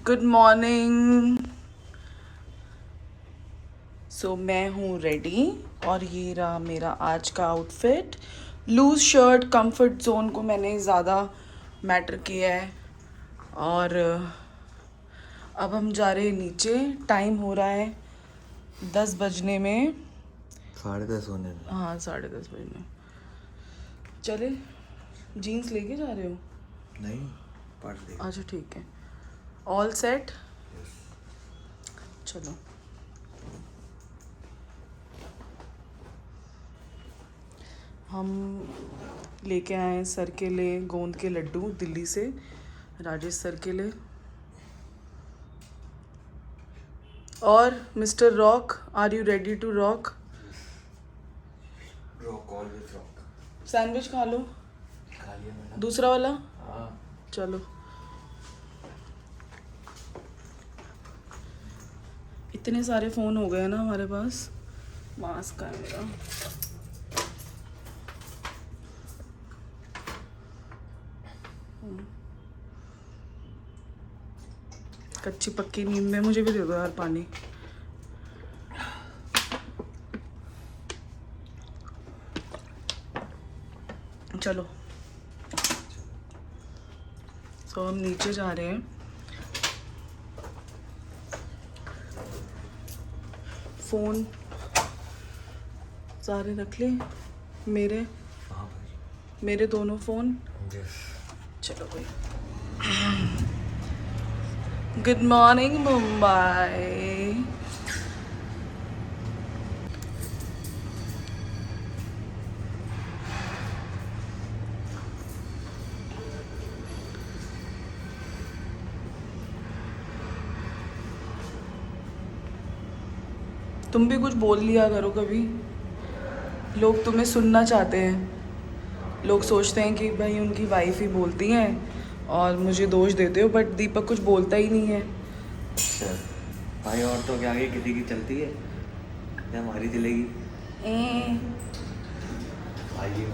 Good morning. सो मैं हूँ ready और ये रहा मेरा आज का outfit. Loose shirt, comfort zone को मैंने ज़्यादा मैटर किया है। और अब हम जा रहे हैं नीचे। टाइम हो रहा है 10 बजने में। 10:30 होने में। हाँ 10:30 बजने। चले, जीन्स लेके जा रहे हो? नहीं, पढ़ दे। अच्छा ठीक है, ऑल सेट। चलो हम लेके आए हैं सर के लिए गोंद के लड्डू दिल्ली से, राजेश सर के लिए। और mister Rock, are you ready to rock? Rock, always rock. Sandwich खा लो, खा लिया मैंने। दूसरा वाला। हाँ। चलो, इतने सारे फ़ोन हो गए ना हमारे पास। मास्क का है मेरा। कच्ची पक्की नींद में मुझे भी दे दो यार पानी। चलो तो हम नीचे जा रहे हैं। फ़ोन सारे रख ले मेरे। हाँ भाई। मेरे दोनों फ़ोन। यस। चलो भाई। Good morning Mumbai. तुम भी कुछ बोल लिया करो कभी, लोग तुम्हें सुनना चाहते हैं। लोग सोचते हैं कि भाई उनकी वाइफ ही बोलती हैं और मुझे दोष देते हो, बट दीपक कुछ बोलता ही नहीं है। अच्छा भाई, औरतों के आगे किसी की चलती है या हमारी चलेगी? आइए।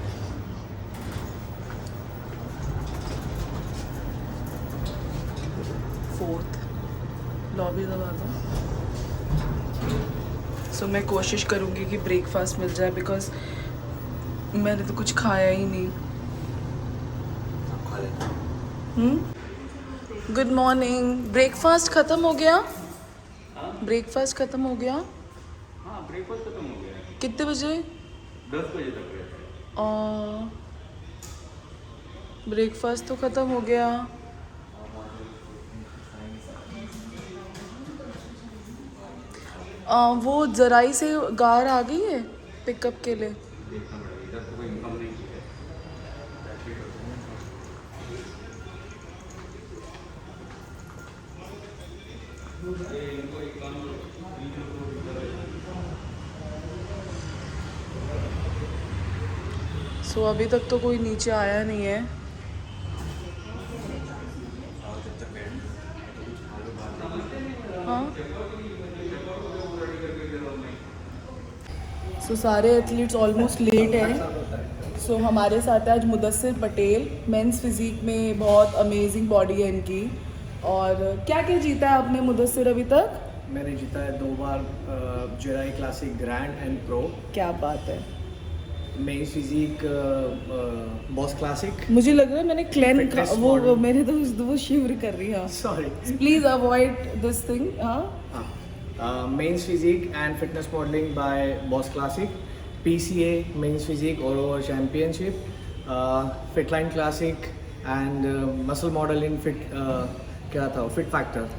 फोर्थ लॉबी दबा दो। सो मैं कोशिश करूँगी कि ब्रेकफास्ट मिल जाए, बिकॉज मैंने तो कुछ खाया ही नहीं। खा लेना। Good morning. ब्रेकफास्ट ख़त्म हो गया? ब्रेकफास्ट ख़त्म हो गया? हाँ, ब्रेकफास्ट खत्म हो गया है। कितने बजे? 10 बजे तक रहते हैं। ब्रेकफास्ट तो ख़त्म हो गया। वो जराई से गार आ गई है पिकअप के लिए। देखना पड़ेगा, इधर तो कोई इनकम नहीं की है। सो अभी तक तो कोई नीचे आया नहीं है। हाँ सो सारे एथलीट्स ऑलमोस्ट लेट हैं। सो हमारे साथ है आज मुदस्सिर पटेल। मेंस फिजिक में बहुत अमेजिंग बॉडी है इनकी। और क्या क्या जीता है आपने मुदस्सिर अभी तक? मैंने जीता है 2 बार Jerai classic grand and pro, क्या बात है। Men's physique boss classic. मुझे लग रहा है मैंने क्लेन Fitness वो model. मेरे तो वो शिवर कर रही है। Sorry. Please avoid this thing. हाँ men's physique and fitness modelling by boss classic, PCA men's physique all over championship, Fitline classic and muscle model in fit, क्या था fit factor.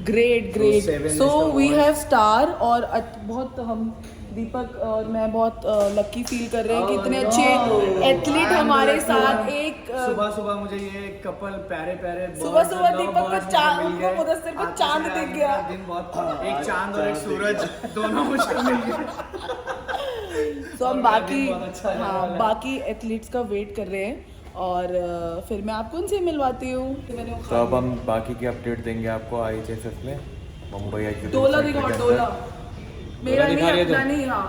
Great great. seven so is the we one. Have star. और बहुत हम दीपक और मैं बहुत lucky feel कर रहे हैं कि इतने अच्छे एथलीट हमारे साथ एक सुबह सुबह मुझे ये कपल प्यारे प्यारे सुबह सुबह दीपक को चांद को मुदस्सिर को चांद दिख गया। दिन बहुत, एक चांद और एक सूरज दोनों मुझे मिल गए। तो हम और बाकी दिन बहुत अच्छा जाने वाला है। बाकी एथलीट्स का वेट कर रहे हैं और फिर मैं आपको उनसे मिलवाती हूँ। तो अब हम बाकी की अपडेट देंगे आपको IHSS में, मुंबई एक्सिक्यूटिव डोला सेंटर दिखाओ, के डोला अंदर। मेरा नहीं, दिखा रही है अपना तुम? नहीं। हाँ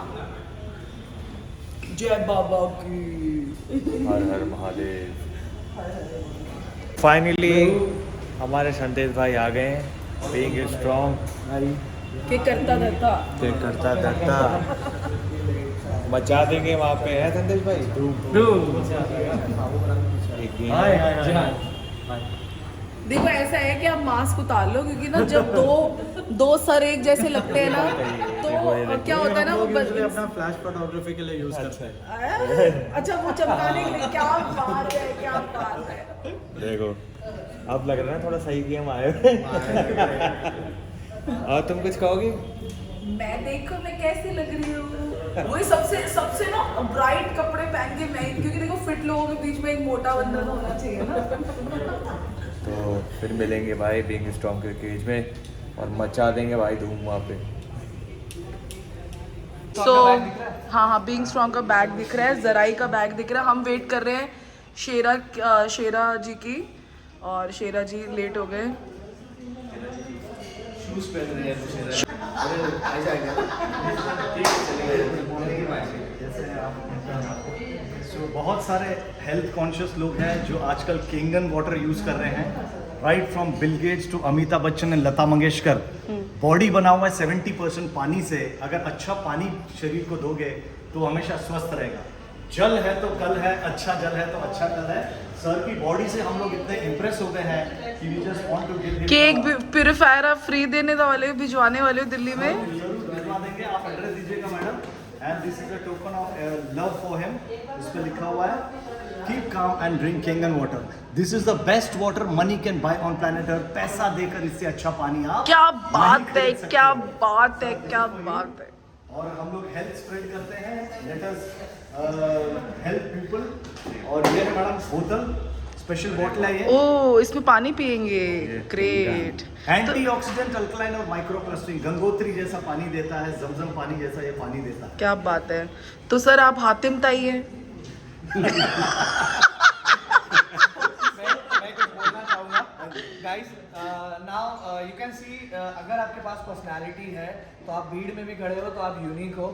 जय बाबा की। हर हर महादेव। फाइनली हमारे संदेश भाई आ गए हैं बीइंग स्ट्रांग के करता रहता के करता करता मचा देंगे वहाँ पे है संदेश भाई एक देखो ऐसा है कि आप मास्क उतार लो क्योंकि ना जब दो सर एक जैसे लगते हैं ना तो क्या होता है ना वो अपना फ्लैश फोटोग्राफी के लिए यूज करते हैं। अच्छा वो चमकाने के लिए क्या बात है क्या बात है। देखो अब लग रहा है थोड़ा सही गेम आए हुए। और तुम कुछ कहोगी? मैं देखो मैं कैसी लग रही हूँ वही सबसे ना ब्राइट कपड़े पहन के मैं क्योंकि देखो फिट लोगों के बीच में एक मोटा बंदा तो होना चाहिए ना। तो फिर मिलेंगे भाई बीइंग स्ट्रांग के केज में और मचा देंगे भाई धूम वहाँ पे। सो हाँ बीइंग स्ट्रांग का बैग दिख रहा है, जराई का बैग दिख रहा है। हम वेट कर रहे हैं शेरा जी की और शेरा जी लेट हो गए। So, बहुत सारे हेल्थ कॉन्शियस लोग हैं जो आजकल किंगन वाटर यूज कर रहे हैं, right from Bill Gates to Amitabh Bachchan and Lata Mangeshkar. Body बना हुआ है 70% पानी से। अगर अच्छा पानी शरीर को दोगे तो हमेशा स्वस्थ रहेगा। जल है तो कल है, अच्छा जल है तो अच्छा कल है। सर की बॉडी से हम लोग इतने इम्प्रेस हो गए हैं कि we just want to give him cake purifier आप फ्री देने वाले भिजवाने वाले हो दिल्ली में। जरूर भिजवा देंगे, आप एड्रेस दीजिएगा madam. And this is a token of love for him. इस पे लिखा हुआ है keep calm and drink Kangen water. This is the best water money can buy on planet earth. पैसा देकर इससे अच्छा पानी आप क्या नहीं बात है खरीद सकते। क्या बात है क्या बात है। और हम लोग हेल्थ स्प्रेड करते हैं, लेट अस हेल्प पीपल। और ये है मैडम बोतल, स्पेशल बोतल है ये। ओ इसमें पानी पियेंगे, ग्रेट। एंटीऑक्सीडेंट, अल्कलाइन और माइक्रो क्लस्टरिंग, गंगोत्री जैसा पानी देता है, जमजम पानी जैसा ये पानी देता है। क्या बात है। तो सर आप हातिम ताई हैं। मैं कुछ बोलना चाहूँगा guys. Now you can see अगर आपके पास पर्सनालिटी है तो आप भीड़ में भी खड़े हो तो आप यूनिक हो।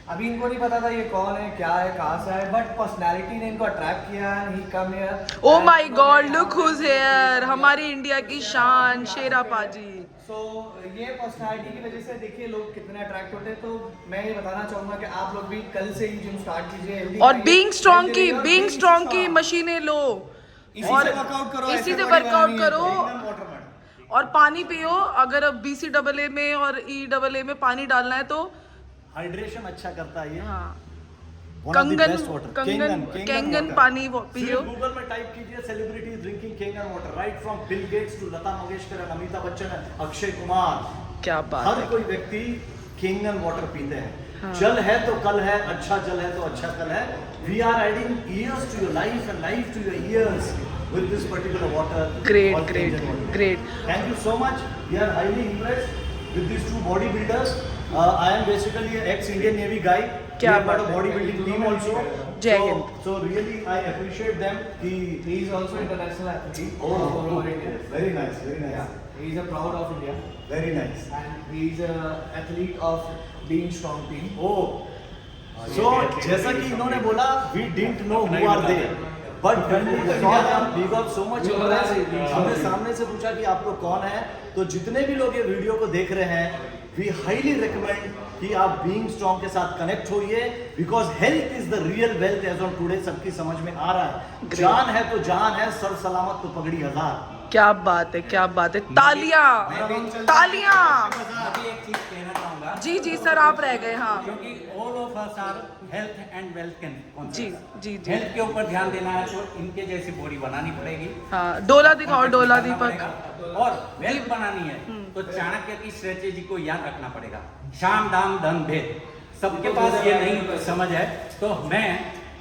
अभी इनको नहीं पता था ये कौन है, क्या है, कहाँ से है, बट पर्सनालिटी ने इनको अट्रैक्ट किया and he come here. O my God look who's here, हमारी इंडिया की शान शेरा पाजी। सो ये पर्सनालिटी की वजह से देखिए लोग कितने अट्रैक्ट होते हैं। तो मैं ये बताना चाहूँगा कि आप लोग भी कल से ही जिम स्टार्ट कीजिए। और बीइंग स्ट्रांग की मशीनें लो और वर्कआउट करो, इसी ऐसे से body वर्कआउट बनानी है। करो और पानी पियो। अगर अब BCAA में और EAA में पानी डालना है तो हाइड्रेशन अच्छा करता है ये। हाँ One of the best water. कंगन water. पानी पियो। सिर्फ गूगल में टाइप कीजिए celebrities drinking Kangen water, right from Bill Gates to Lata Mangeshkar and Amitabh Bachchan and Akshay Kumar. क्या बात हर है। कोई व्यक्ति किंगन वाटर पीते हैं। जल है तो कल है, अच्छा जल है तो अच्छा कल है। We are adding years to your life and life to your years with this particular water. Great, called great, Kingan water. great. Thank you so much. We are highly impressed with these two bodybuilders. I am basically an ex-Indian Navy guy. क्या We are part बात of है। bodybuilding team also. जय Hind. So really I appreciate them. He is also international athlete. Oh, for India. very nice, very nice. Yeah, he is a proud of India Very nice. and he is a athlete of being strong team. Oh, so जैसा कि इन्होंने बोला, we didn't know who are they, but when we saw them, we got so much impressed. हमने सामने से पूछा कि आप लोग कौन हैं, तो जितने भी लोग ये वीडियो को देख रहे हैं, we highly recommend कि आप being strong के साथ कनेक्ट होइए, because health is the real wealth as on today। सबकी समझ में आ रहा है, जान है तो जान है, सर सलामत तो पगड़ी हजार। क्या बात है क्या बात है। तालियां तालियां। अभी एक चीज कहना चाहूंगा जी जी सर आप रह गए। हाँ क्योंकि all of us are health and wealth जी जी जी हेल्थ के ऊपर ध्यान देना है तो इनके जैसी बॉडी बनानी पड़ेगी। हाँ डोला दिखाओ डोला करना दीपक। पड़ेगा। और वेल्थ बनानी है तो चाणक्य की स्ट्रेटेजी को याद रखना पड़ेगा। शाम दाम धन भेद, सबके पास ये नहीं समझ है। तो मैं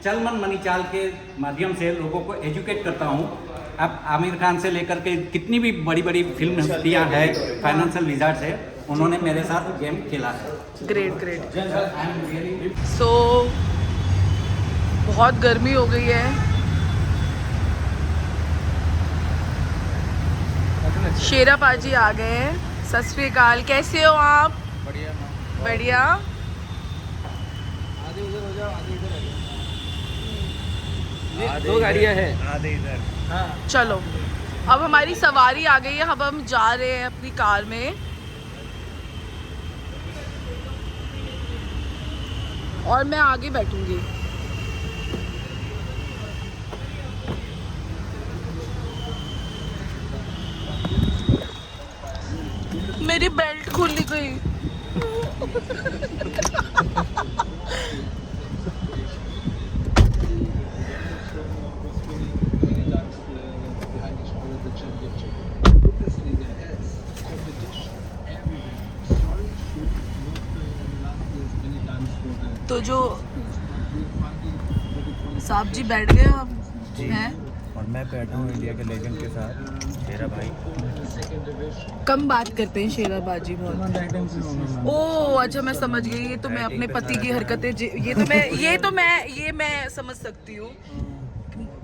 चल मन मनी चाल के माध्यम से लोगों को एजुकेट करता हूँ। अब आमिर खान से लेकर के कितनी भी बड़ी बड़ी फिल्म हस्तियाँ हैं, फाइनेंशियल विजार्ड्स है, उन्होंने मेरे साथ गेम खेला है। Great great. सो बहुत गर्मी हो गई है। शेरा पाजी आ गए हैं। सत श्री अकाल, कैसे हो आप? बढ़िया बढ़िया। आधे उधर हो जाओ, आधे इधर हो जाओ। दो गाड़ियाँ हैं, आधे इधर। हाँ चलो अब हमारी सवारी आ गई है, अब हम जा रहे हैं अपनी कार में और मैं आगे बैठूंगी। मेरी बेल्ट खुल गई। तो जो साहब जी बैठ गए आप हैं और मैं बैठा हूँ इंडिया के लेजेंड के साथ, मेरा भाई। कम बात करते हैं शेराबाजी बहुत। ओह अच्छा, मैं समझ गई। ये तो मैं अपने पति की हरकतें ये मैं समझ सकती हूँ।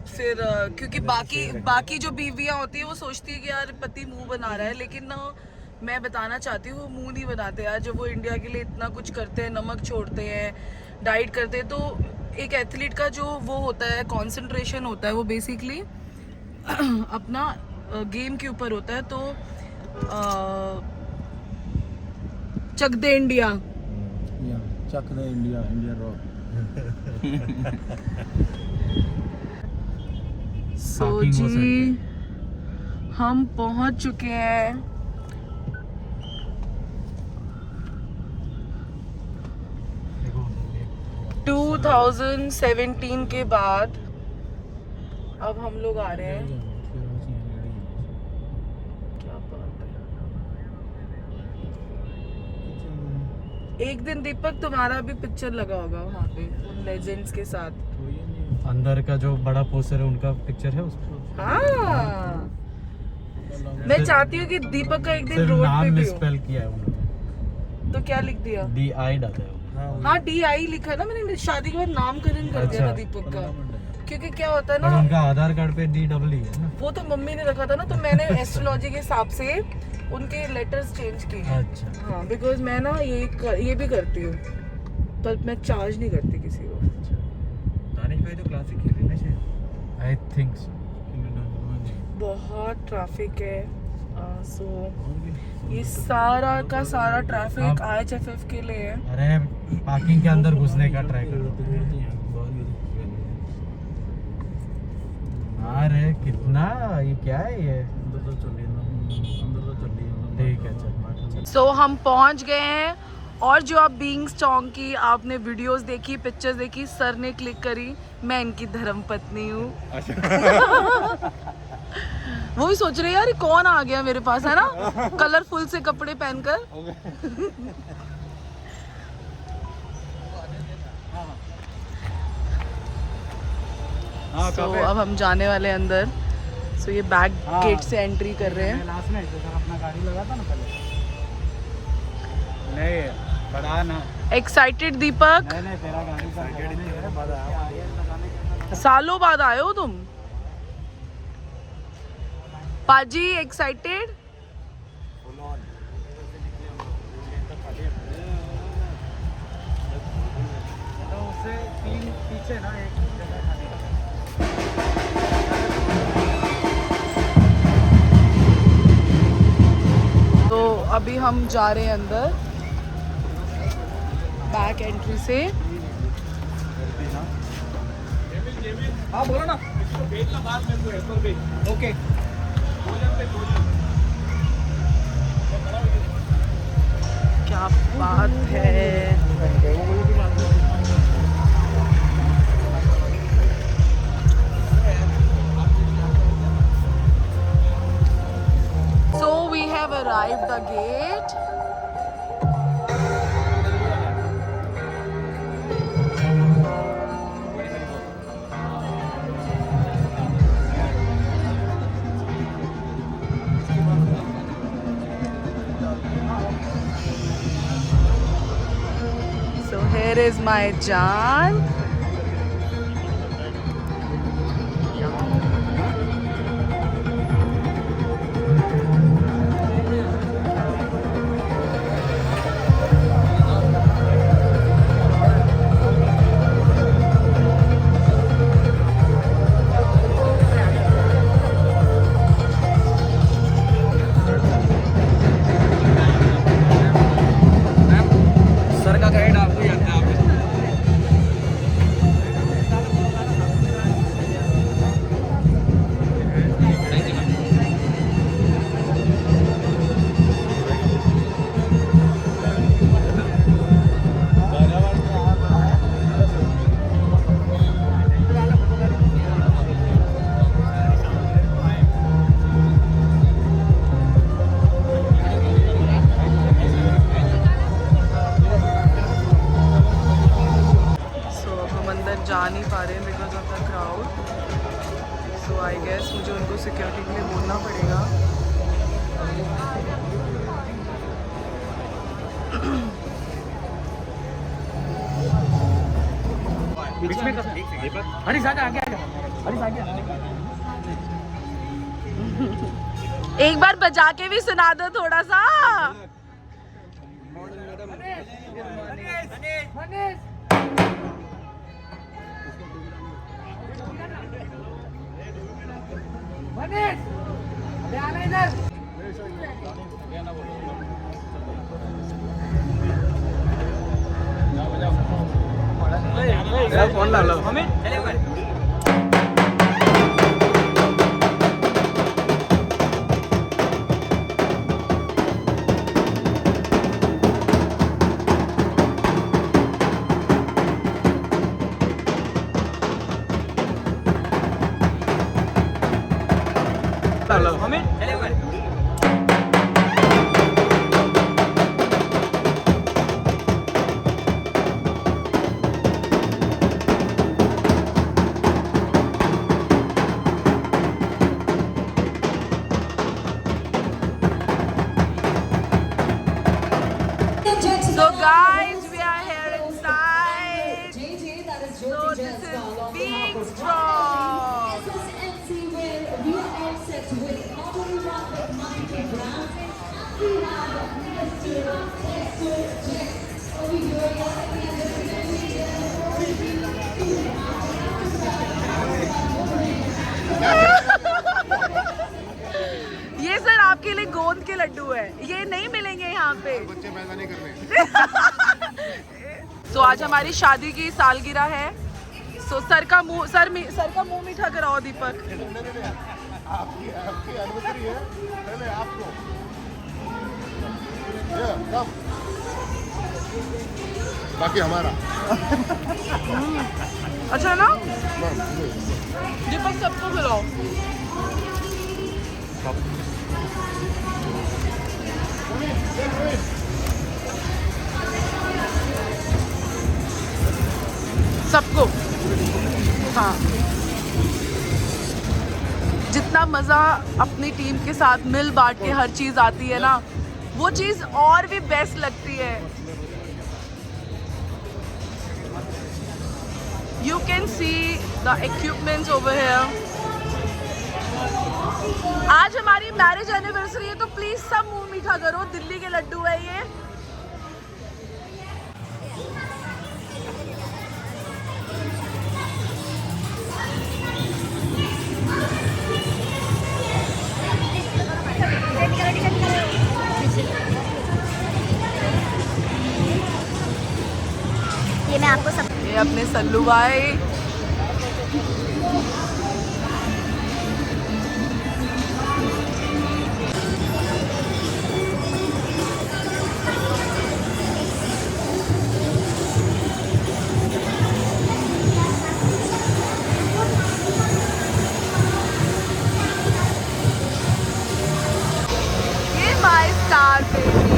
फिर क्योंकि बाकी जो बीवियाँ होती है वो सोचती है कि यार पति मुंह बना रहा है, लेकिन ना मैं बताना चाहती हूँ वो मुंह नहीं बनाते यार। जब वो इंडिया के लिए इतना कुछ करते हैं, नमक छोड़ते हैं, डाइट करते हैं, तो एक एथलीट का जो वो होता है कंसंट्रेशन होता है वो बेसिकली अपना गेम के ऊपर होता है। तो चक दे इंडिया, चक दे इंडिया, इंडिया रॉक। सो जी हम पहुंच चुके हैं देखो 2017 के बाद। अब हम लोग आ रहे हैं। क्या बात है। एक दिन दीपक तुम्हारा भी पिक्चर लगा होगा वहाँ पे उन लेजेंड्स के साथ। अंदर का जो बड़ा पोस्टर है उनका पिक्चर है उसमें। हाँ मैं चाहती हूँ कि दीपक का एक दिन रोड पे भी हो। स्पेल किया है उन्होंने। तो क्या लिख दिया? DI डाला है। हाँ DI लिखा ना मैंने। शादी के बाद नामकरण कर दिया था दीपक का, क्योंकि क्या होता है और ना उनका आधार कार्ड पे DEE है ना। वो तो मम्मी ने रखा था ना, तो मैंने एस्ट्रोलॉजी के हिसाब से उनके लेटर्स चेंज किए हैं। अच्छा हाँ बिकॉज मैं ना ये भी करती हूँ, पर मैं चार्ज नहीं करती किसी को। दानिश भाई तो क्लासिक खेल रहे हैं। I think so. बहुत ट्रैफिक है। सो ये सारा का सारा ट्रैफिक IHFF के लिए है। अरे पार्किंग के अंदर घुसने का ट्राई करो। अरे कितना ये क्या है ये? ठीक है चल। सो हम पहुंच गए हैं और जो आप बीइंग स्ट्रॉन्ग की आपने वीडियोस देखी, पिक्चर्स देखी, सर ने क्लिक करी, मैं इनकी धर्मपत्नी हूँ। वो भी सोच रहे यार ये कौन आ गया मेरे पास, है ना, कलरफुल से कपड़े पहनकर। सो अब हम जाने वाले अंदर। सो ये बैक गेट से एंट्री कर रहे हैं। लास्ट में अपना गाड़ी लगा था ना पहले। नहीं बड़ा ना। एक्साइटेड दीपक? नहीं तेरा गाड़ी सालों बाद आए हो तुम पाजी। एक्साइटेड? उससे 3 पीछे ना एक जगह खाने का। तो अभी हम जा रहे हैं अंदर बैक एंट्री से। हाँ बोलो ना। ओके क्या बात है। So we have arrived the gate. So here is my Jaan. एक बार बजा के भी सुना दो थोड़ा सा। So guys, we are here inside. So this is Being Strong. ये सर आपके लिए गोंद के लड्डू है, ये नहीं मिलेंगे यहाँ पे। बच्चे पैदा नहीं करने। तो आज हमारी शादी की सालगिरह है। सो सर का मुंह मीठा कराओ दीपक। आपकी एनिवर्सरी है, पहले आपको। कब? बाकी हमारा। अच्छा ना दीपक, सबको खिलाओ। सबको, हाँ। जितना मज़ा अपनी टीम के साथ मिल बांट के हर चीज़ आती है ना, वो चीज़ और भी बेस्ट लगती है। You can see the equipments over here. आज हमारी मैरिज एनिवर्सरी है, तो प्लीज सब मुंह मीठा करो। दिल्ली के लड्डू है ये। ये मैं आपको सब ये अपने सल्लू भाई। ये माय स्टार बेबी।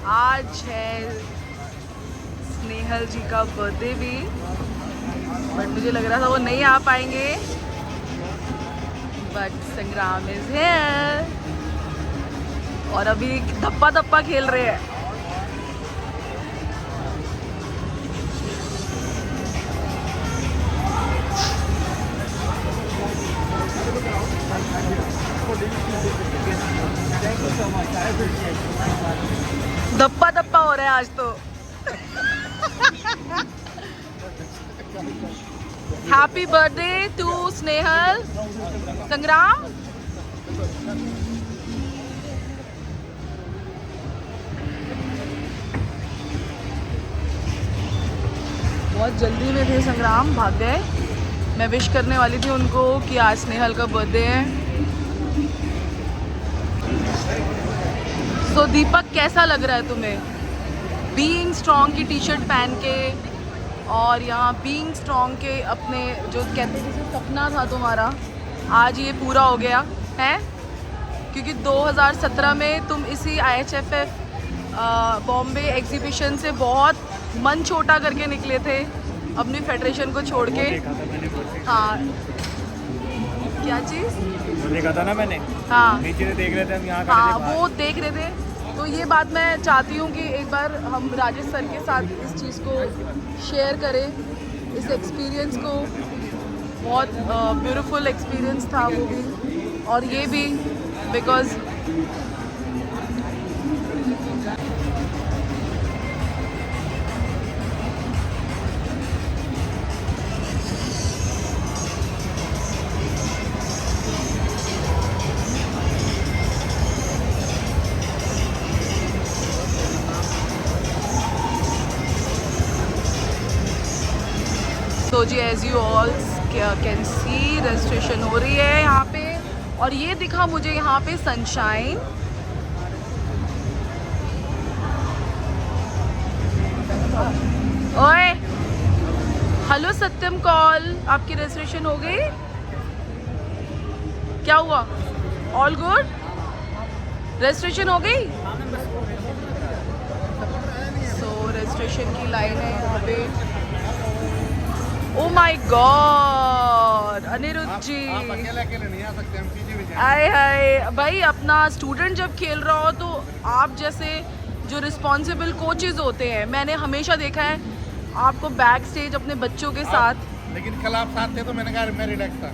आज है स्नेहल जी का बर्थडे भी, बट मुझे लग रहा था वो नहीं आ पाएंगे, बट संग्राम इज हियर और अभी धप्पा धप्पा खेल रहे हैं। धप्पा धप्पा हो रहा है आज तो। Happy birthday to Snehal. Sangram बहुत जल्दी में थे, संग्राम भाग गए। मैं विश करने वाली थी उनको कि आज स्नेहल का बर्थडे है। तो दीपक कैसा लग रहा है तुम्हें बीइंग स्ट्रॉन्ग की टी शर्ट पहन के, और यहाँ बीइंग स्ट्रॉन्ग के अपने जो कहते थे सपना था तुम्हारा, आज ये पूरा हो गया है? क्योंकि 2017 में तुम इसी IHFF बॉम्बे एग्जीबिशन से बहुत मन छोटा करके निकले थे अपनी फेडरेशन को छोड़ के। हाँ, क्या चीज़? वो देखा था ना मैंने, हाँ नीचे से देख रहे थे हम, यहाँ हाँ खड़े थे वो देख रहे थे। तो ये बात मैं चाहती हूँ कि एक बार हम राजेश सर के साथ इस चीज़ को शेयर करें, इस एक्सपीरियंस को। बहुत ब्यूटीफुल एक्सपीरियंस था वो भी, और ये भी, बिकॉज तो जी as you all can see registration हो रही है यहाँ पे, और ये दिखा मुझे यहाँ पे सनशाइन। ओए हेलो सत्यम कॉल, आपकी रजिस्ट्रेशन हो गई? क्या हुआ? All good? रजिस्ट्रेशन हो गई? सो रजिस्ट्रेशन की लाइन है यहाँ पे। ओ माय गॉड अनिरुद्ध जी, आप अकेले अकेले नहीं आ सकते, हम पीछे भी जाएंगे। आए हाय भाई, अपना स्टूडेंट जब खेल रहा हो तो आप जैसे जो रिस्पॉन्सिबल कोचेज होते हैं, मैंने हमेशा देखा है आपको बैक स्टेज अपने बच्चों के साथ। लेकिन कल आप साथ थे तो मैंने कहा मैं रिलैक्स था।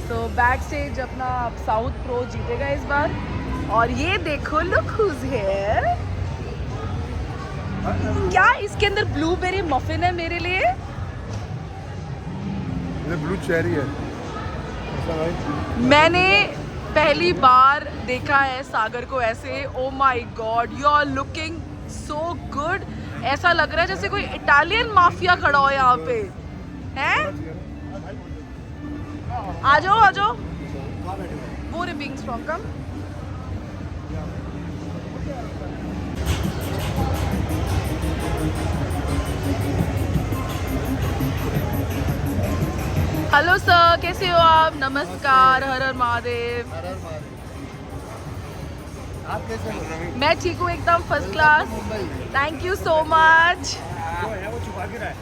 तो बैक स्टेज अपना साउथ प्रो जीतेगा इस बार। और ये देखो लुक हुज हियर, क्या इसके अंदर ब्लूबेरी मफिन है मेरे लिए? ये ब्लू चेरी है। मैंने पहली बार देखा है सागर को ऐसे। Oh my god, you are looking so good. ऐसा लग रहा है जैसे कोई इटालियन माफिया खड़ा हो यहाँ पे, हैं? आ जाओ आ जाओ। वो रे बीइंग स्ट्रॉन्ग, कम। हेलो सर, कैसे हो आप? नमस्कार, हर हर महादेव। आप कैसे हो? मैं ठीक हूँ एकदम first class, thank you so much. वो छुपा के रहा है।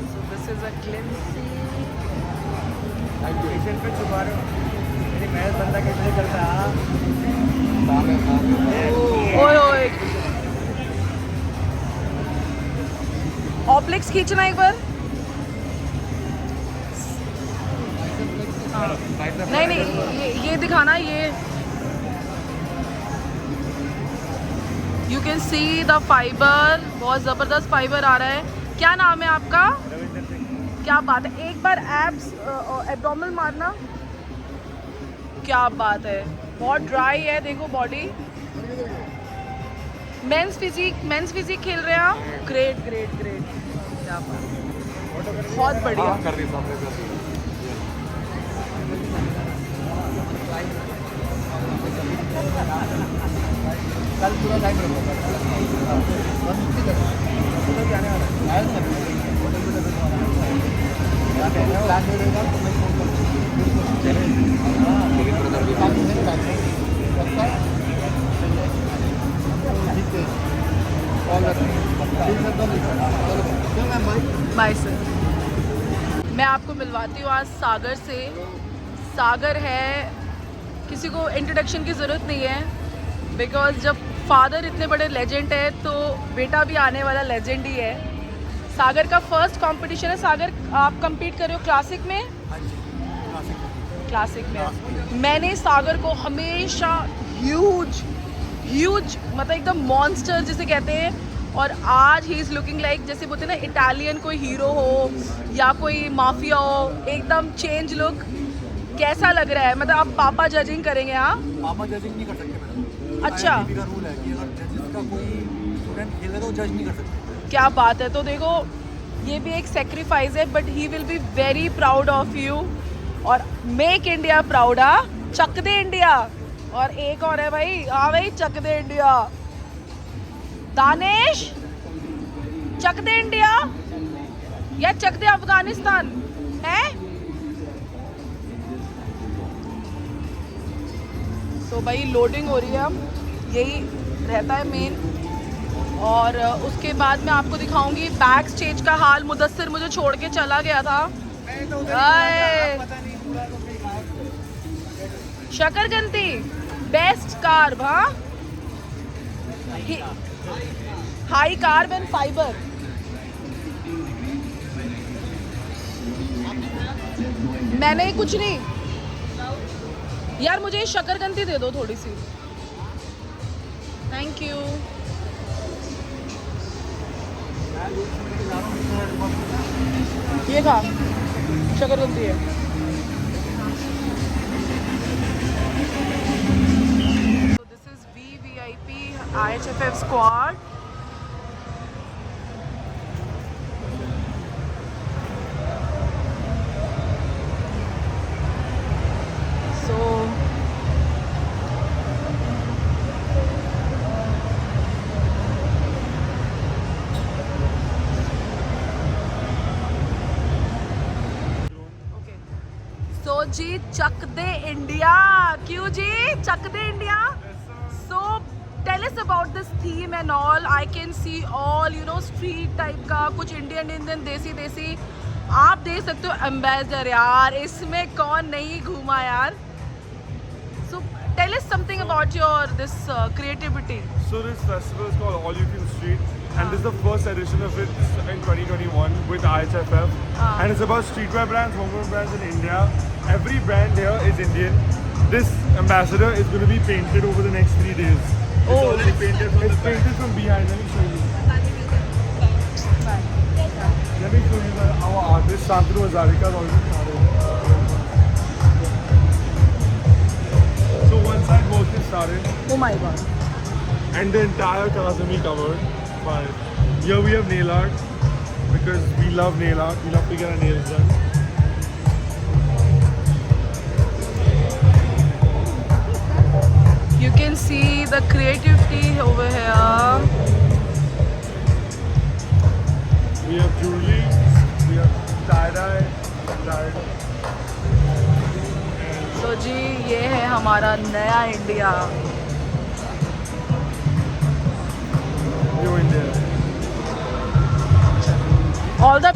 So this is a glimpse. Station पे छुपा रहे हो, मेरी महल बंदा कैसे करता है? ओए ओए, ऑप्लेक्स खींचना एक बार। नहीं नहीं, ये दिखाना, ये you can see the fibre, बहुत ज़बरदस्त फाइबर आ रहा है। क्या नाम है आपका? क्या बात है, एक बार एब्स एब्डोमिनल मारना। क्या बात है, बहुत ड्राई है देखो बॉडी। मेंस फिजिक खेल रहे हैं आप? ग्रेट ग्रेट ग्रेट, क्या बात है, बहुत बढ़िया। कल पूरा टाइम बाय सर। मैं आपको मिलवाती हूँ आज सागर से। सागर है, किसी को इंट्रोडक्शन की ज़रूरत नहीं है, बिकॉज जब फादर इतने बड़े लेजेंड है तो बेटा भी आने वाला लेजेंड ही है। सागर का फर्स्ट कंपटीशन है। सागर, आप compete कर रहे हो क्लासिक में? क्लासिक में मैंने सागर को हमेशा ह्यूज मतलब एकदम मॉन्स्टर जिसे कहते हैं, और आज ही इज़ लुकिंग लाइक, जैसे बोलते हैं ना इटालियन कोई हीरो हो या कोई माफिया हो, एकदम चेंज लुक। कैसा लग रहा है? मतलब आप पापा जजिंग करेंगे? हाँ, पापा जजिंग नहीं कर सकते मैडम। अच्छा, का रूल है कि अगर जजेस का कोई स्टूडेंट खेले तो जज नहीं कर सकते। क्या बात है। तो देखो ये भी एक सेक्रीफाइस है, but he will be very proud of you. और मेक इंडिया प्राउड। चक दे इंडिया। और एक और है भाई, हाँ भाई, चक दे इंडिया। दानिश, चक दे इंडिया या चक दे अफगानिस्तान है? तो भाई लोडिंग हो रही है, अब यही रहता है मेन। और उसके बाद मैं आपको दिखाऊंगी बैक स्टेज का हाल। मुदस्सिर मुझे छोड़ के चला गया था, हाय शकरकंदी बेस्ट कार्ब, हाँ हाई कार्ब एंड फाइबर। मैंने कुछ नहीं यार, मुझे शकरकंदी दे दो थोड़ी सी, थैंक यू। ये खा, शकरकंदी है। So this is VVIP IHFF squad. So जी चक दे इंडिया, क्यों जी चक दे India. So tell us about this theme and all. I can see all you know street type का, कुछ इंडियन देसी देसी। आप देख सकते हो एम्बेसडर यार, इसमें कौन नहीं घूमा यार। So tell us something about your this creativity. So this festival is called All You Can Street, and this is the first edition of it in 2021 with IHFF, and it's about streetwear brands, homegrown brands in India. Every brand here is Indian. This ambassador is going to be painted over the next 3 days. It's already painted from the back. Painted from behind. Let me show you. Let me show you our artist Shantanu Hazarika is already started. So one side work is started. Oh my god. And the entire class will be covered by. Here we have nail art because we love nail art. We love to get our nails done. You can see the creativity over here. We have jewelry. We have tie-dye. So जी ये है हमारा नया India. New India. All the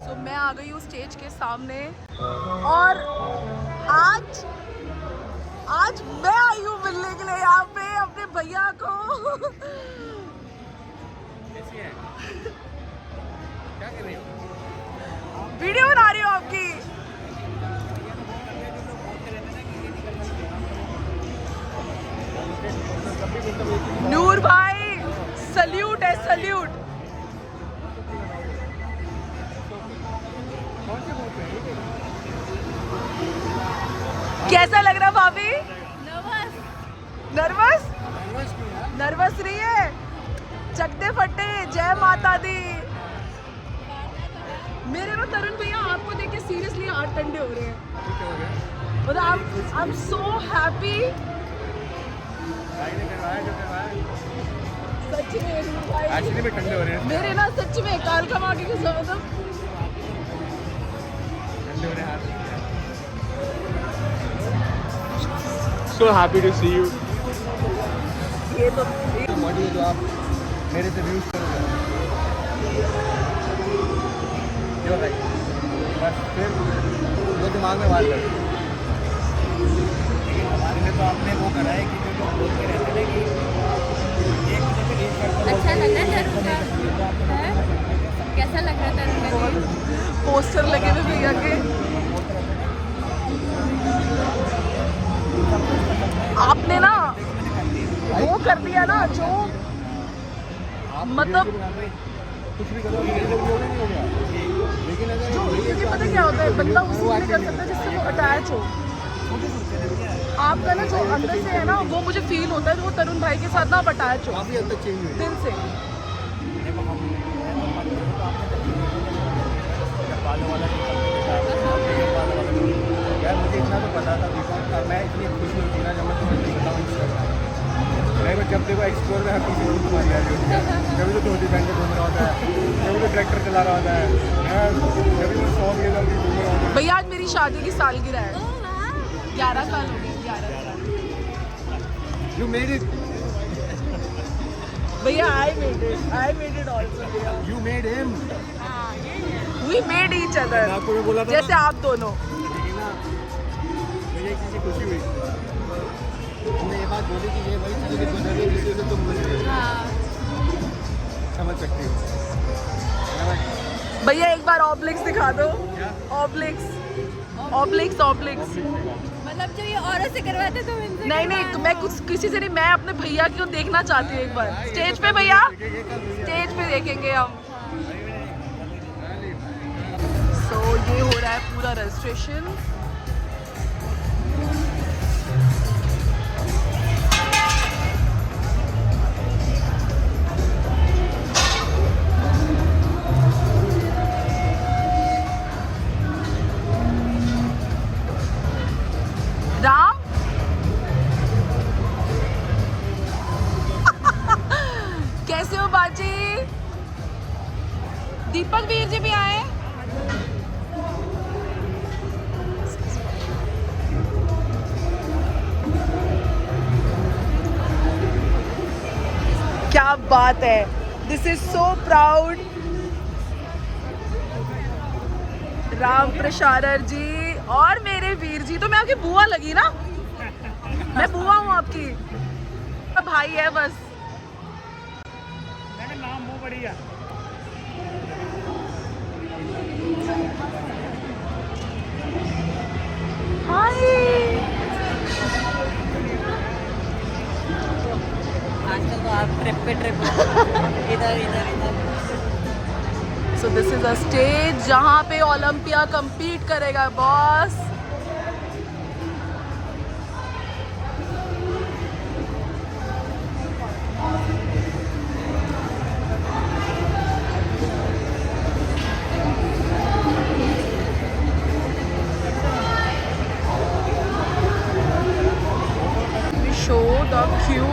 so मैं आ गई हूँ stage के सामने और आज मैं आई हूँ मिलने के लिए यहाँ पे अपने भैया को। क्या कर रही हो? वीडियो बना रही हूँ आपकी। नूर भाई सल्यूट है, सल्यूट। कैसा लग रहा भाभी? नर्वस नर्वस रही है। चकते फटे, जय माता दी। मेरे ना तरुण भैया आपको देख के सीरियसली हाथ ठंडे हो रहे हैं। मतलब आई एम सो हैप्पी। सच में Actually में ठंडे हो रहे हैं. मेरे ना सच में कालका माँ की कसम, मतलब ठंडे हो रहे हैं. So happy to see you. ये तो मॉड्यूल जो आप मेरे से यूज करोगे बस फिर वो दिमाग में बात कर। हमारे में तो आपने वो करा है कि जो लोग बोलते रहते थे कि एक दूसरे पे रीच करते अच्छा लग रहा है तरुण का? कैसा लग रहा था तरुण का? पोस्टर लगे हुए भैया के। आपने ना वो कर दिया ना जो मतलब कुछ भी करो नहीं हो गया, लेकिन अगर जो, क्योंकि पता क्या होता है, बंदा उसी नहीं कर सकता जिससे वो अटैच हो। आपका ना जो अंदर से है ना वो मुझे फील होता है वो तरुण भाई के साथ ना आप अटैच हो काफ़ी हद तक चेंज हुई दिल से। यार मुझे इतना तो पता था बिकॉज मैं इतनी खुशी होती ना जब मैं तुम्हें नहीं बताऊँ मेरे को जब देखो एक्सप्लोर में हर किसी को तुम्हारी आ रही होती है। कभी तो धोती पहन के घूम रहा होता है, कभी तो ट्रैक्टर चला रहा होता है, कभी तो सॉन्ग ले घूम रहा होता है। भैया आज मेरी शादी की सालगिरह है। 11 साल हो गए, 11 साल। You made it. भैया I made it also भैया. You made him. We made each other. आपको मैं बोला था जैसे आप दोनों. लेकिन ना मुझे एक चीज़ की खुशी हुई. तुमने ये बात बोली कि ये वही चीज़ें की गुजर गई जिससे तुम गुजरे. समझ सकती हो. भैया एक बार ऑब्लिक्स दिखा दो. ऑब्लिक्स. मतलब जो ये औरत से करवाते तुम इनसे नहीं मैं कुछ किसी से नहीं, मैं अपने भैया को देखना चाहती हूँ एक बार स्टेज पे. भैया स्टेज पे देखेंगे हम. सो ये हो रहा है पूरा रजिस्ट्रेशन. राम कैसे हो बाजी? दीपक वीर जी भी आए. क्या बात है. This is so proud. Ram Prashar ji और मेरे वीर जी. तो मैं आपकी बुआ लगी ना? मैं बुआ हूँ आपकी. भाई है बस. नाम वो बढ़िया. हाय. आजकल तो आप ट्रिप पे इधर. So this is a stage जहाँ पे ओलंपिया compete करेगा बॉस. Show the Q.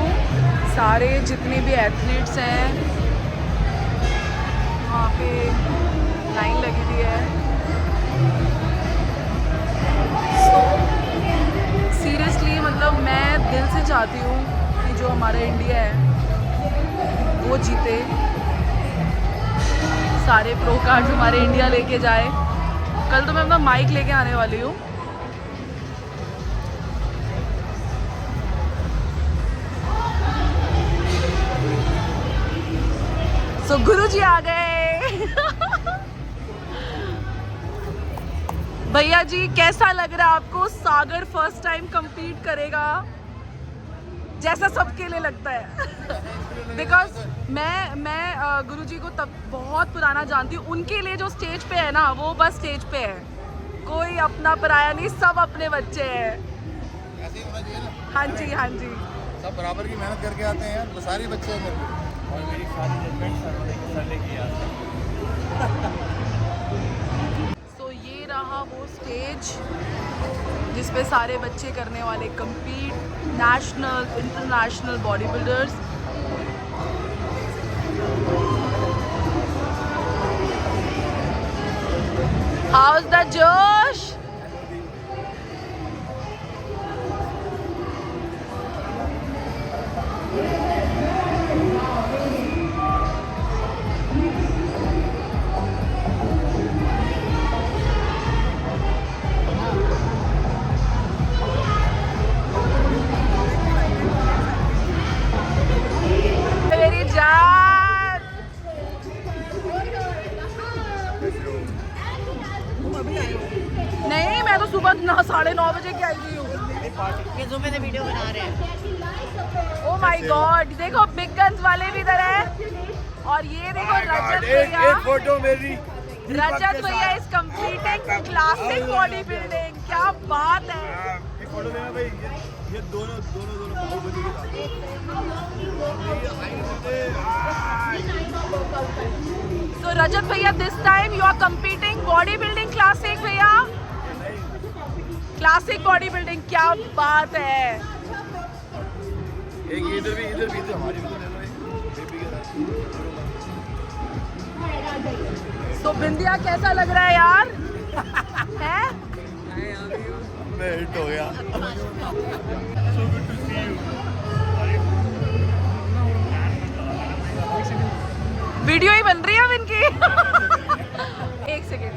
सारे जितने भी एथलीट्स हैं वहाँ पे लाइन लगी हुई है. सीरियसली मतलब मैं दिल से चाहती हूँ कि जो हमारा इंडिया है वो जीते. सारे प्रो कार्ड्स हमारे इंडिया लेके जाए. कल तो मैं अपना माइक लेके आने वाली हूँ. सो गुरुजी आ गए. भैया जी कैसा लग रहा है आपको? सागर फर्स्ट टाइम compete करेगा जैसा सबके लिए लगता है. बिकॉज मैं गुरुजी को तब बहुत पुराना जानती हूँ. उनके लिए जो स्टेज पे है ना वो बस स्टेज पे है. कोई अपना पराया नहीं, सब अपने बच्चे हैं. ऐसे ही होना चाहिए ना. हाँ जी. सब बराबर की मेहनत करके आते हैं यार. सारे बच्चे हैं मेरे को. और मेरी सारी जजमेंट सर लेके आते हैं. सो ये रहा वो स्टेज जिस पे सारे बच्चे करने वाले compete. National international body builders. House the जोश. मेरी जान. नहीं मैं तो सुबह 9:30 बजे की आई हुई हूँ. सुबह से वीडियो बना रहे हैं. ओ माय गॉड. देखो बिग गन्स वाले भी इधर है. और ये देखो रजत भैया. फोटो मेरी. रजत भैया is completing classic body building. क्या बात है. एक फोटो देना भाई. ये दोनों So Rajat भैया this time you are competing body building classic भैया. Classic body building. क्या बात है. एक इधर भी हमारी भी तो बिंदिया कैसा लग रहा है यार? है मैं हिट हो गया. इनकी। एक second.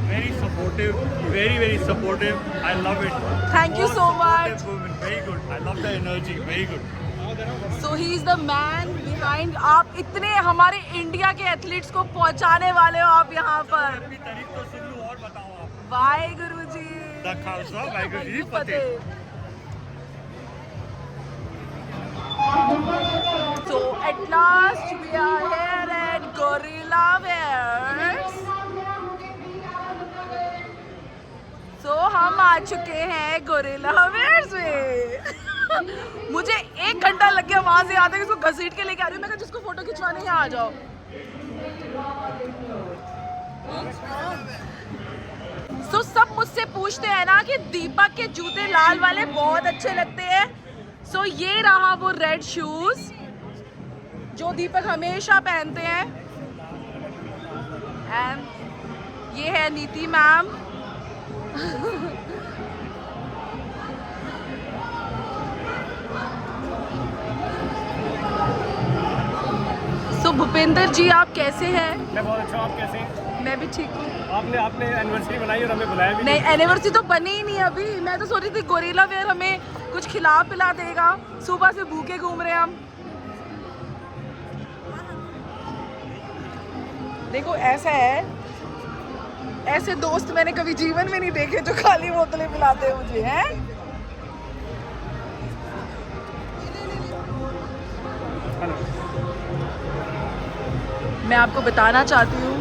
Very supportive, very supportive. I love it. Thank you so much. Woman, very good. I love the energy. Very good. So he is the man behind. आप इतने हमारे इंडिया के एथलीट्स को पहुंचाने वाले हो आप यहाँ पर। अपनी तारीफ तो सुन लूं और बताओ आप। वाहेगुरु जी। दा खालसा वाहेगुरु जी फतेह। So at last we are here at Gorilla Wears. So हम आ चुके हैं गोरिल्ला वेयर्स में। मुझे 1 घंटा लग गया वहां से आते, इसको घसीट के लेके आ रही हूँ। मैं कहा जिसको फोटो खिंचवाने यहाँ आ जाओ। So सब मुझसे पूछते हैं ना कि दीपक के जूते लाल वाले बहुत अच्छे लगते हैं। So ये रहा वो रेड शूज जो दीपक हमेशा पहनते हैं। एंड ये है नीति मैम। So भूपेंद्र जी आप कैसे हैं? मैं बहुत अच्छा हूँ, आप कैसे हैं? मैं भी ठीक हूँ। आपने एनिवर्सरी बनाई और हमें बुलाया भी नहीं, एनिवर्सरी तो बनी ही नहीं अभी। मैं तो सोच रही थी गोरिल्ला वेयर हमें कुछ खिला पिला देगा। सुबह से भूखे घूम रहे हैं हम। देखो ऐसा है, ऐसे दोस्त मैंने कभी जीवन में नहीं देखे जो खाली बोतलें पिलाते हैं मुझे, हैं? मैं आपको बताना चाहती हूँ,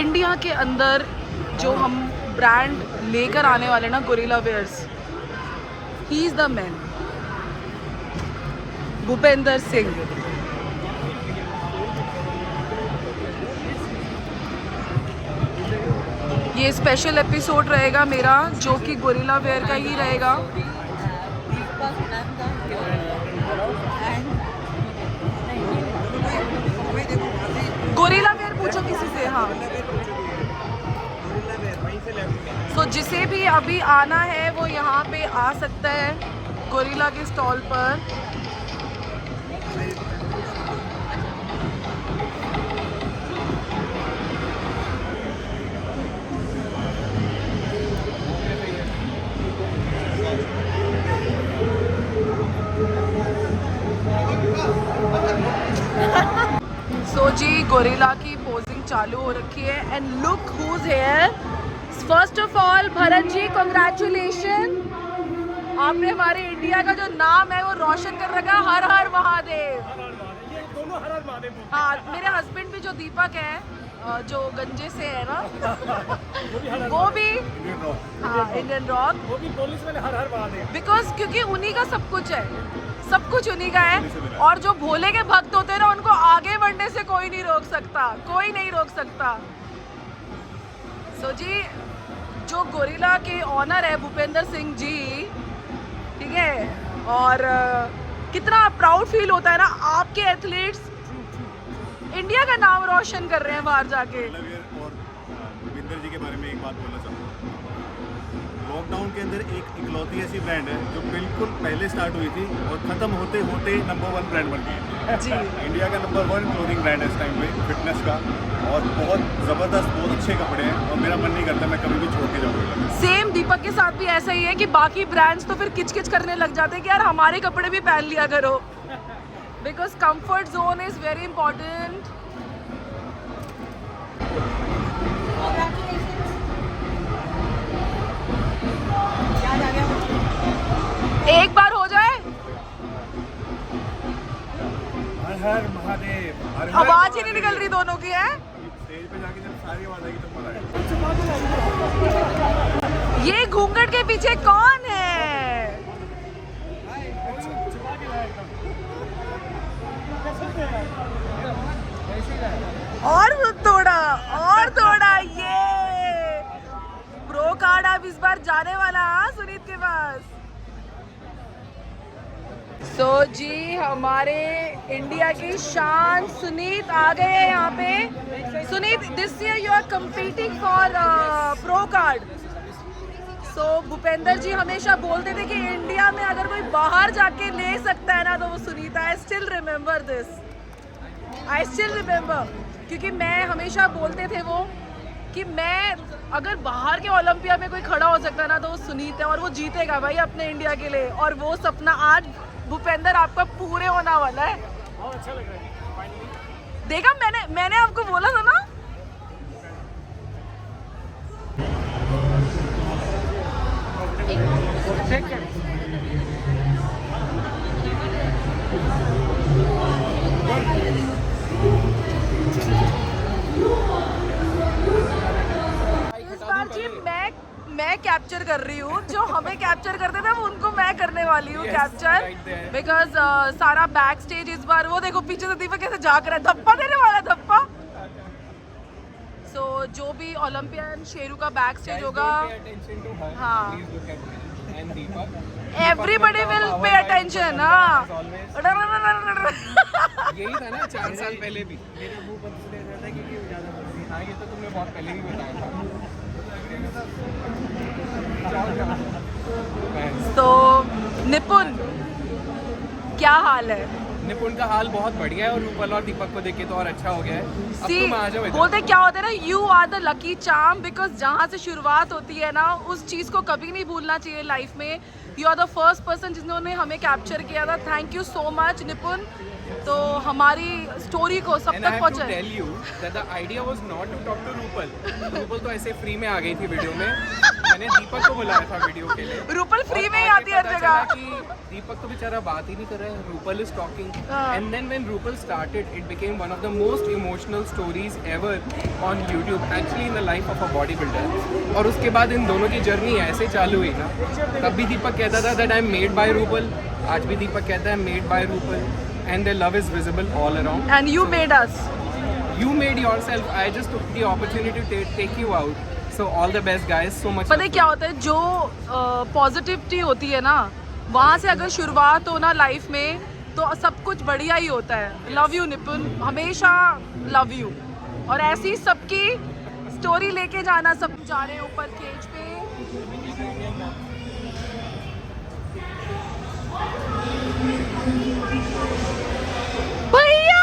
इंडिया के अंदर जो हम ब्रांड लेकर आने वाले ना gorilla wears, he is the man, Bhupendra Singh. ये स्पेशल एपिसोड रहेगा मेरा जो कि गोरिल्ला वेयर का ही रहेगा। गोरिल्ला वेयर पूछो किसी से। हाँ, तो जिसे भी अभी आना है वो यहाँ पे आ सकता है गोरिल्ला के स्टॉल पर। सो जी गोरिल्ला की पोजिंग चालू हो रखी है। And look who's here. First of all Bharat ji congratulation, आपने हमारे इंडिया का जो नाम है वो रोशन कर रखा। हर हर महादेव। हाँ, मेरे हस्बैंड भी जो दीपक है जो गंजे से है ना वो भी हाँ इंडियन रॉक, वो भी पुलिस में हर हर महादेव। बिकॉज क्योंकि उन्हीं का सब कुछ है, सब कुछ उन्हीं का है। और जो भोले के भक्त होते हैं ना उनको आगे बढ़ने से कोई नहीं रोक सकता, कोई नहीं रोक सकता। सो जी जो गोरिल्ला के ऑनर है भूपेंद्र सिंह जी, ठीक है, और कितना प्राउड फील होता है ना, आपके एथलीट्स इंडिया का नाम रोशन कर रहे हैं बाहर जाके। और भूपेंद्र जी के बारे में एक बात बोलना चाहूँगा। लॉकडाउन के अंदर एक इकलौती ऐसी ब्रांड है जो बिल्कुल पहले स्टार्ट हुई थी और ख़त्म होते होते नंबर 1 ब्रांड बन गई जी। इंडिया का नंबर 1 क्लोथिंग ब्रांड है इस टाइम पे फिटनेस का, और बहुत ज़बरदस्त, बहुत अच्छे कपड़े हैं और मेरा मन नहीं करता मैं कभी भी छोड़ के जाऊँगा। सेम दीपक के साथ भी ऐसा ही है कि बाकी ब्रांड्स तो फिर किच-किच करने लग जाते हैं कि यार हमारे कपड़े भी पहन लिया करो, because comfort zone is very important. एक बार हो जाए, हर हर महादेव। आवाज ही नहीं निकल रही दोनों की है। स्टेज पे जाके जब सारी आवाज आएगी तब मजा आएगा। ये घूंघट के पीछे कौन है? और थोड़ा ये प्रो कार्ड अब इस बार जाने वाला। हाँ, सुनीत के पास। सो जी हमारे इंडिया की शान सुनीत आ गए हैं यहाँ पे। Sunit, this year you are competing for pro card, so Bhupendra ji हमेशा बोलते थे कि इंडिया में अगर कोई बाहर जाके ले सकता है ना तो वो Sunita. I still remember this, I still remember, क्योंकि मैं हमेशा बोलते थे वो कि मैं अगर बाहर के ओलंपिया में कोई खड़ा हो सकता है ना तो वो सुनीत है, और वो जीतेगा भाई अपने इंडिया के लिए। और वो सपना आज भूपेंद्र आपका पूरे होने वाला है। बहुत अच्छा लग रहा है। देखा मैंने आपको बोला था ना। इस बार जी मैं कैप्चर कर रही हूँ, जो हमें कैप्चर करते थे वो उनको मैं करने वाली हूँ कैप्चर, बिकॉज सारा बैक स्टेज इस बार। वो देखो पीछे से दीपक कैसे झांक रहा है, धप्पा देने वाला है, धप्पा। सो जो भी ओलंपियन शेरू का बैक स्टेज होगा, हाँ, एवरीबडी विल पे अटेंशन। हाँ, यही था ना 4 साल पहले भी मेरे मुंह पर इसलिए रहता है क्योंकि ज़्यादा। हाँ, ये तो तुमने बहुत पहले भी बताया था। तो निपुण क्या हाल है? निपुण का हाल बहुत बढ़िया है और रूपल और दीपक को देख के तो और अच्छा हो गया है। अब See, तुम आ जाओ इधर। बोलते क्या होता है ना, you are the lucky charm, because जहाँ से शुरुआत होती है ना उस चीज़ को कभी नहीं भूलना चाहिए लाइफ में। You are the first person जिन्होंने हमें कैप्चर किया था। थैंक यू सो मच निपुण। तो हमारी स्टोरी को सब तक पहुँचा। Tell you that the idea was not to talk to Rupal. Rupal तो ऐसे फ्री में आ गई थी वीडियो में। मैंने दीपक को बुलाया था वीडियो के लिए। रूपल फ्री में ही आती है हर जगह। दीपक तो बेचारा बात ही नहीं कर रहा है, Rupal is talking. And then when Rupal started it became one of the most emotional stories ever on YouTube, actually in the life of a body builder. और उसके बाद इन दोनों की जर्नी ऐसे चालू हुई ना, तब भी दीपक कहता था that I am made by Rupal, आज भी दीपक कहता है made by Rupal, and their love is visible all around. And you made us. You made yourself. I just took the opportunity to take you out. So all the best guys. So much. पता है क्या होता है, जो positivity होती है ना वहाँ से अगर शुरुआत हो ना लाइफ में तो सब कुछ बढ़िया ही होता है। लव यू निपुण, हमेशा लव यू। और ऐसी सबकी स्टोरी लेके जाना। सब जा रहे हैं ऊपर केज पे। भैया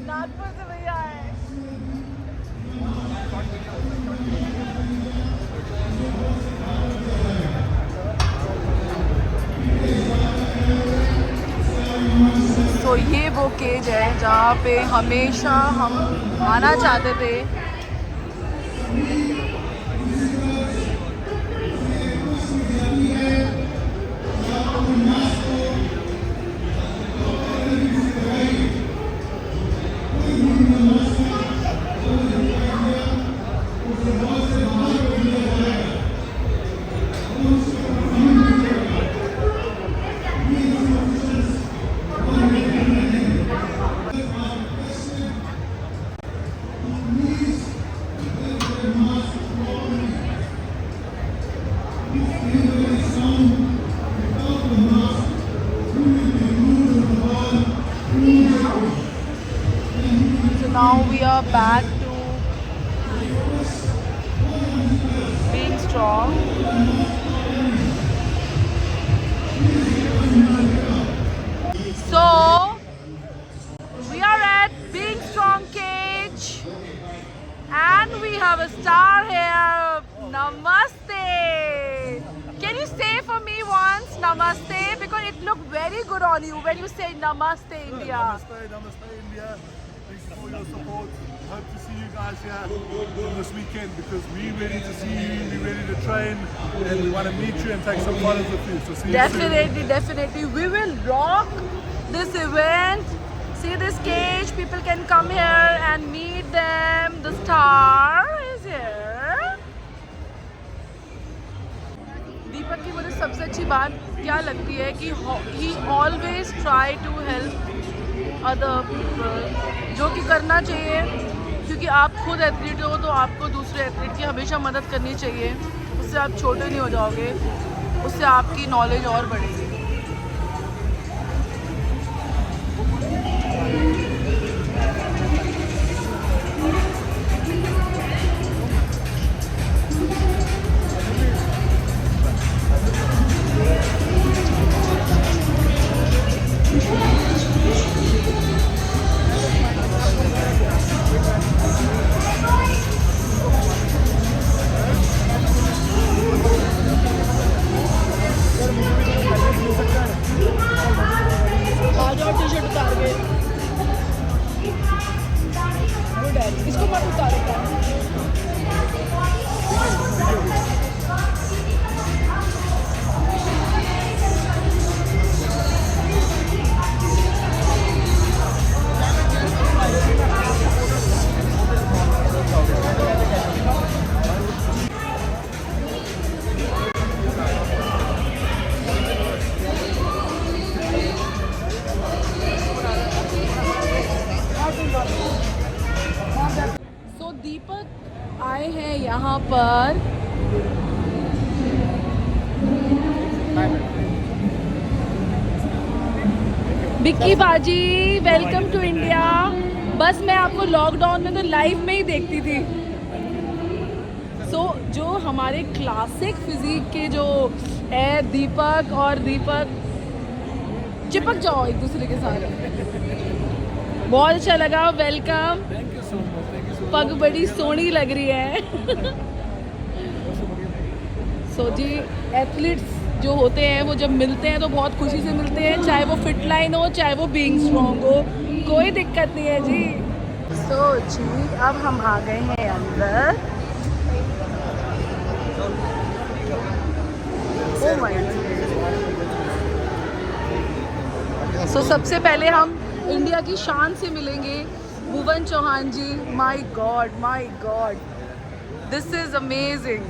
नागपुर से भैया है। तो ये वो केज है जहाँ पे हमेशा हम आना चाहते थे। Now we are back to being strong. So we are at Being Strong cage and we have a star here. Namaste. Can you say for me once Namaste, because it looked very good on you when you say Namaste India. Namaste India. Thanks for your support. Hope to see you guys here this weekend because we're ready to see you, we're ready to train, and we want to meet you and take some photos with you. So see you soon. Definitely. We will rock this event. See this cage. People can come here and meet them. The star is here. दीपक की मुझे सबसे अच्छी बात क्या लगती है कि he always try to help other people, जो कि करना चाहिए, क्योंकि आप खुद एथलीट हो तो आपको दूसरे एथलीट की हमेशा मदद करनी चाहिए। उससे आप छोटे नहीं हो जाओगे, उससे आपकी नॉलेज और बढ़ेगी। पर। बिक्की बाजी वेलकम टू इंडिया। बस मैं आपको लॉकडाउन में तो लाइव में ही देखती थी। जो हमारे क्लासिक फिजिक के जो है दीपक और दीपक, चिपक जाओ एक दूसरे के साथ। बहुत अच्छा लगा, वेलकम। पग बड़ी सोहनी लग रही है। जी एथलीट्स जो होते हैं वो जब मिलते हैं तो बहुत खुशी से मिलते हैं, चाहे वो फिट लाइन हो चाहे वो बीइंग स्ट्रॉन्ग हो, कोई दिक्कत नहीं है जी। जी अब हम आ गए हैं अंदर। Oh my god. सबसे पहले हम इंडिया की शान से मिलेंगे, Bhuvan Chauhan ji. My god this is amazing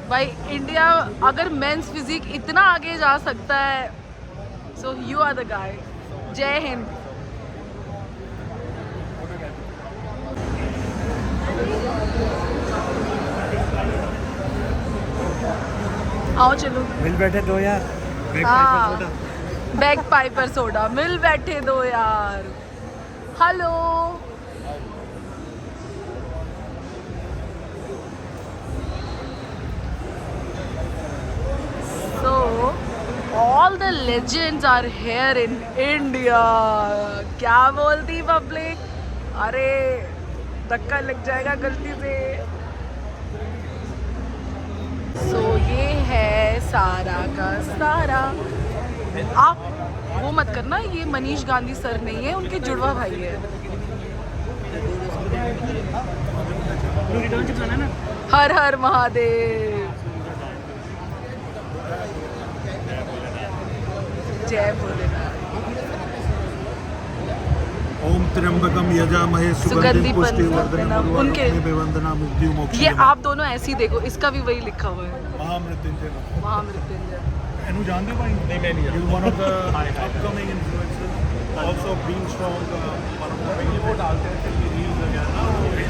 भाई। इंडिया अगर मेंस फिजिक इतना आगे जा सकता है, so you are the guy. जय हिंद। आओ चलो मिल बैठे दो यार। हाँ, बैग पाइपर सोडा मिल बैठे दो यार। Hello all the legends are here in India. क्या बोलती पब्लिक? अरे धक्का लग जाएगा गलती से। ये है सारा का सारा। आप वो मत करना, ये मनीष गांधी सर नहीं है, उनके जुड़वा भाई है। हर हर महादेव। जय भोलेनाथ। ओम त्र्यंबकम यजामहे सुगंधिं पुष्टिवर्धनम् उनके वंदना मृत्युमोक्ष। ये आप दोनों ऐसे ही देखो, इसका भी वही लिखा हुआ है, महामृत्युंजय। महामृत्युंजय। एनु जानते हो नहीं मैं नहीं। One of the upcoming influencers, also being strong. One of the वो डालते हैं कि रील्स वगैरह।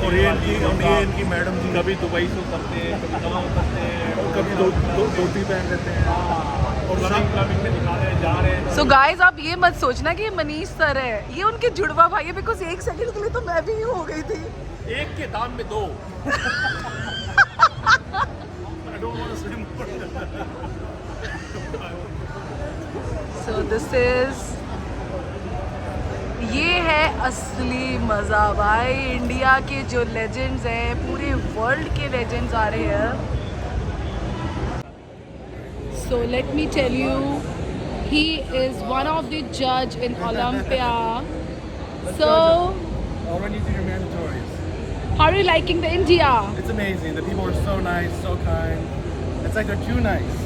और ये इनकी मैडम जी कभी दुबई से उतरते हैं, कभी कहाँ उतरते हैं, कभी धोती पहन लेते हैं और क्लबिंग में दिखा रहे हैं, जा रहे हैं। सो गाइज आप ये मत सोचना कि ये मनीष सर है, ये उनके जुड़वा भाई है। बिकॉज एक सेकंड के लिए तो मैं भी हो गई थी। एक के दाम में दो। सो दिस इज, ये है असली मजा भाई। इंडिया के जो लेजेंड्स हैं, पूरे वर्ल्ड के लेजेंड्स आ रहे हैं। So let me tell you, he is one of the judge in Olympia. So Already to your mandatories. how are you liking the India? It's amazing. The people are so nice, so kind. It's like they're too nice.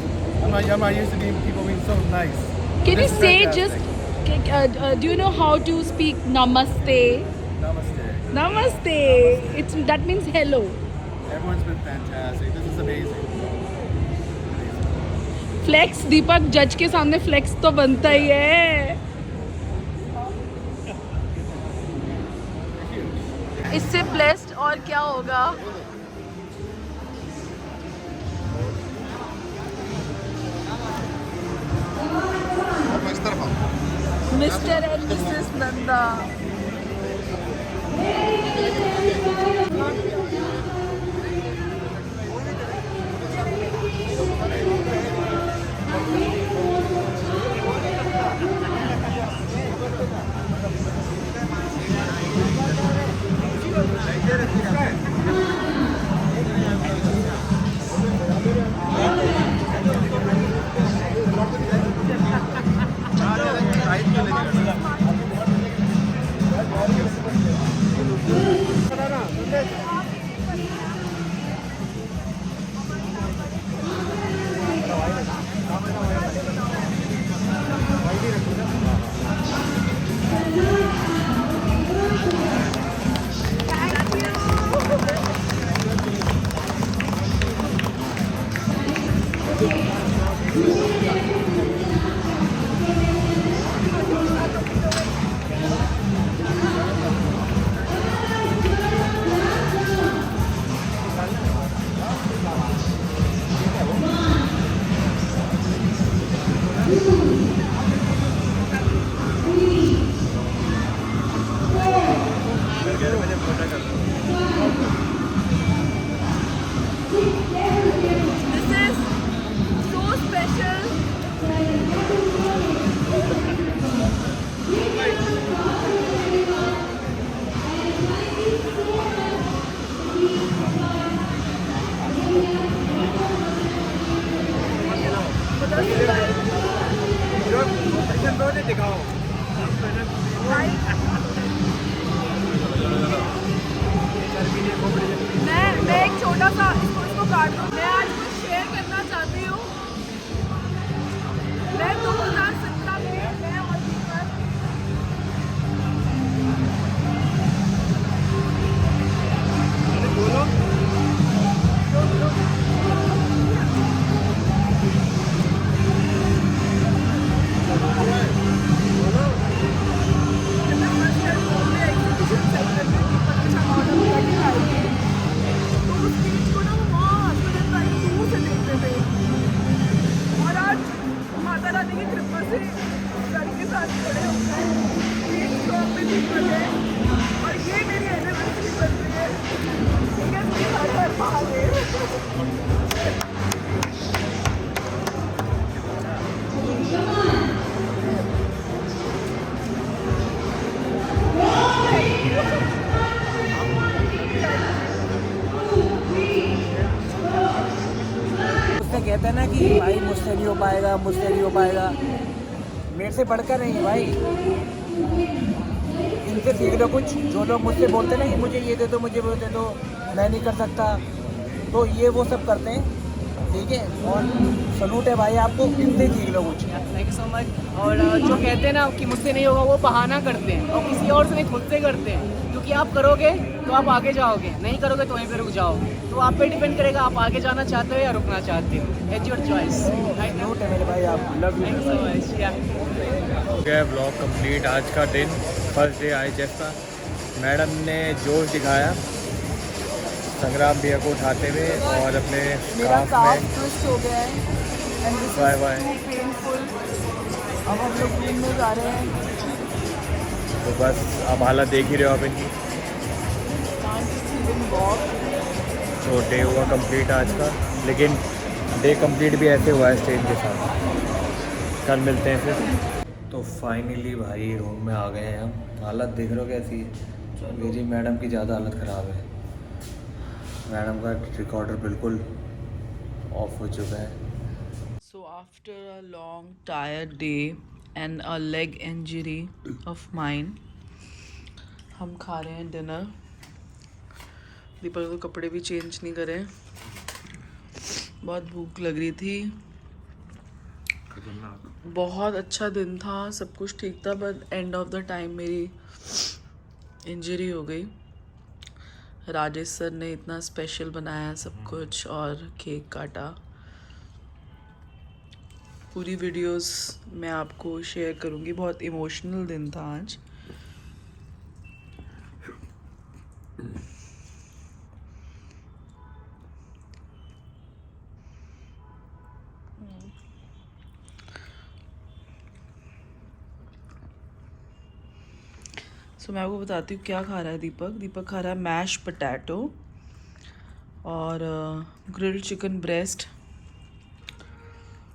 I'm not used to people being so nice. Can This you is say fantastic. just, do you know how to speak namaste? Namaste. Namaste. That means hello. Everyone's been fantastic. This is amazing. Flex Deepak जज के सामने flex तो बनता ही है। इससे blessed और क्या होगा। Mister and Mrs Nanda. मैं एक छोटा सा इसको काट दूँ। मैं आज कुछ शेयर करना चाहती हूँ। मैं 2017 में मैं और दीपक और आज माता रानी की कृपा से घर के साथ खड़े हो गए। एक शॉप में दीपक है और ये मेरी एनिवर्सरी बन रही है। ठीक है, हर हर महादेव। उसने कहते हैं ना कि भाई मुझसे नहीं हो पाएगा, मुझसे नहीं हो पाएगा। मेरे से बढ़कर नहीं है भाई। इनसे सीख लो कुछ। जो लोग मुझसे बोलते हैं ना कि मुझे ये दे दो, मुझे वो दे दो, मैं नहीं कर सकता, तो ये वो सब करते हैं। ठीक है, और सलूट है भाई आपको, इनसे सीख लो कुछ। Thank you so much. और जो कहते हैं ना कि मुझसे नहीं होगा, वो बहाना करते हैं और किसी और से नहीं, खुद से करते हैं। क्योंकि आप करोगे तो आप आगे जाओगे, नहीं करोगे तो वहीं पे रुक जाओगे। तो आप पे डिपेंड करेगा, आप आगे जाना चाहते हो या रुकना चाहते हो। It's your choice. सलूट है मेरे भाई आप। Love you. Thank you so much. या हो गया ब्लॉग कंप्लीट। आज का दिन फर्स्ट डे IHF का। मैडम ने जोश दिखाया संग्राम भैया को उठाते हुए और अपने मेरा काफ काफ में। ट्विस्ट हो गया है and this bye is bye. Too painful. अब हम लोग रूम में जा रहे हैं। तो बस अब हालत देख ही रहे हो आप इनकी। Can't even walk. तो डे हुआ कंप्लीट आज का, लेकिन डे कंप्लीट भी ऐसे हुआ है स्टेज के साथ। कल मिलते हैं फिर। तो फाइनली भाई रूम में आ गए हैं हम। हालत देख रहे हो कैसी है। मेरी मैडम की ज़्यादा हालत ख़राब है। मैडम का रिकॉर्डर बिल्कुल ऑफ हो चुका है। So after a long tired day and a leg injury of mine, हम खा रहे हैं डिनर। दीपक तो कपड़े भी चेंज नहीं करे। बहुत भूख लग रही थी। बहुत अच्छा दिन था, सब कुछ ठीक था, but end of the time मेरी इंजरी हो गई। राजेश सर ने इतना स्पेशल बनाया सब कुछ और केक काटा। पूरी वीडियोस मैं आपको शेयर करूँगी। बहुत इमोशनल दिन था आज। सो मैं आपको बताती हूँ क्या खा रहा है दीपक। दीपक खा रहा है मैश पोटैटो और ग्रिल्ड चिकन ब्रेस्ट